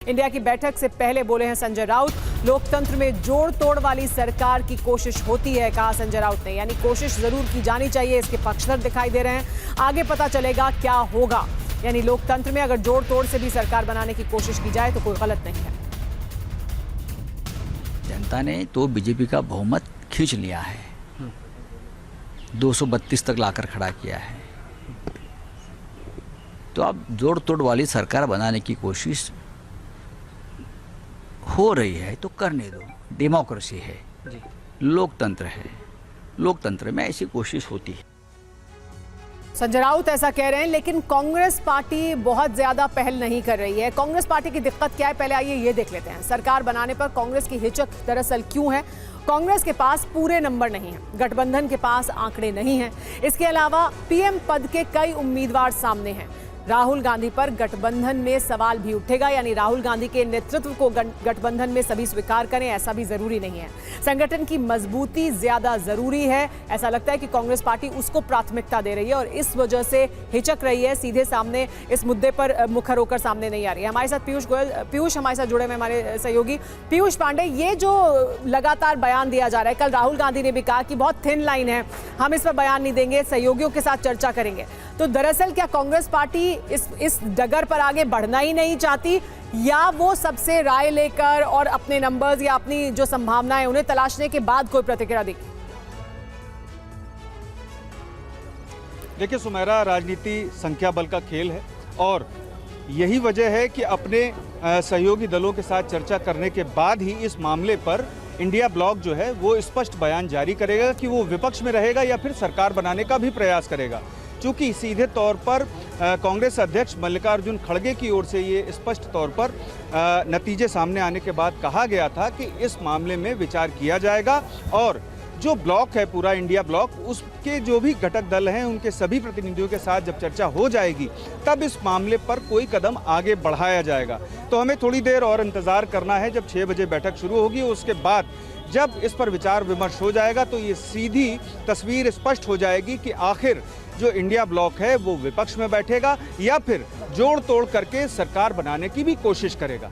India की बैठक से पहले बोले हैं संजय राउत, लोकतंत्र में जोड़ तोड़ वाली सरकार की कोशिश होती है, कहा संजय राउत ने। यानी कोशिश जरूर की जानी चाहिए, इसके पक्षधर दिखाई दे रहे हैं। आगे पता चलेगा क्या होगा। यानी लोकतंत्र में अगर जोड़ तोड़ से भी सरकार बनाने की कोशिश की जाए तो कोई गलत नहीं है। जनता ने तो बीजेपी का बहुमत खींच लिया है, 232 तक लाकर खड़ा किया है। तो अब जोड़ तोड़ वाली सरकार बनाने की कोशिश हो रही है तो करने दो। डेमोक्रेसी है, लोकतंत्र है, लोकतंत्र में ऐसी कोशिश होती है। संजय राउत ऐसा कह रहे हैं, लेकिन कांग्रेस पार्टी बहुत ज्यादा पहल नहीं कर रही है। कांग्रेस पार्टी की दिक्कत क्या है, पहले आइए ये देख लेते हैं। सरकार बनाने पर कांग्रेस की हिचक दरअसल क्यों है? कांग्रेस के पास पूरे नंबर नहीं है, गठबंधन के पास आंकड़े नहीं हैं। इसके अलावा पीएम पद के कई उम्मीदवार सामने हैं। राहुल गांधी पर गठबंधन में सवाल भी उठेगा, यानी राहुल गांधी के नेतृत्व को गठबंधन में सभी स्वीकार करें ऐसा भी जरूरी नहीं है। संगठन की मजबूती ज्यादा जरूरी है। ऐसा लगता है कि कांग्रेस पार्टी उसको प्राथमिकता दे रही है और इस वजह से हिचक रही है, सीधे सामने इस मुद्दे पर मुखर होकर सामने नहीं आ रही है। हमारे साथ पीयूष हमारे साथ जुड़े हुए, हमारे सहयोगी पीयूष पांडे। ये जो लगातार बयान दिया जा रहा है, कल राहुल गांधी ने भी कहा कि बहुत थिन लाइन है, हम इस पर बयान नहीं देंगे, सहयोगियों के साथ चर्चा करेंगे। तो दरअसल क्या कांग्रेस पार्टी इस डगर पर आगे बढ़ना ही नहीं चाहती, या वो सबसे राय लेकर और अपने नंबर्स या अपनी जो संभावनाएं उन्हें तलाशने के बाद कोई प्रतिक्रिया देगी? देखिए सुमेरा, राजनीति संख्या बल का खेल है और यही वजह है कि अपने सहयोगी दलों के साथ चर्चा करने के बाद ही इस मामले पर इंडिया ब्लॉक जो है वो स्पष्ट बयान जारी करेगा कि वो विपक्ष में रहेगा या फिर सरकार बनाने का भी प्रयास करेगा। चूंकि सीधे तौर पर कांग्रेस अध्यक्ष मल्लिकार्जुन खड़गे की ओर से ये स्पष्ट तौर पर नतीजे सामने आने के बाद कहा गया था कि इस मामले में विचार किया जाएगा और जो ब्लॉक है पूरा इंडिया ब्लॉक, उसके जो भी घटक दल हैं उनके सभी प्रतिनिधियों के साथ जब चर्चा हो जाएगी तब इस मामले पर कोई कदम आगे बढ़ाया जाएगा। तो हमें थोड़ी देर और इंतज़ार करना है। जब 6 बजे बैठक शुरू होगी उसके बाद जब इस पर विचार विमर्श हो जाएगा तो ये सीधी तस्वीर स्पष्ट हो जाएगी कि आखिर जो इंडिया ब्लॉक है वो विपक्ष में बैठेगा या फिर जोड़ तोड़ करके सरकार बनाने की भी कोशिश करेगा।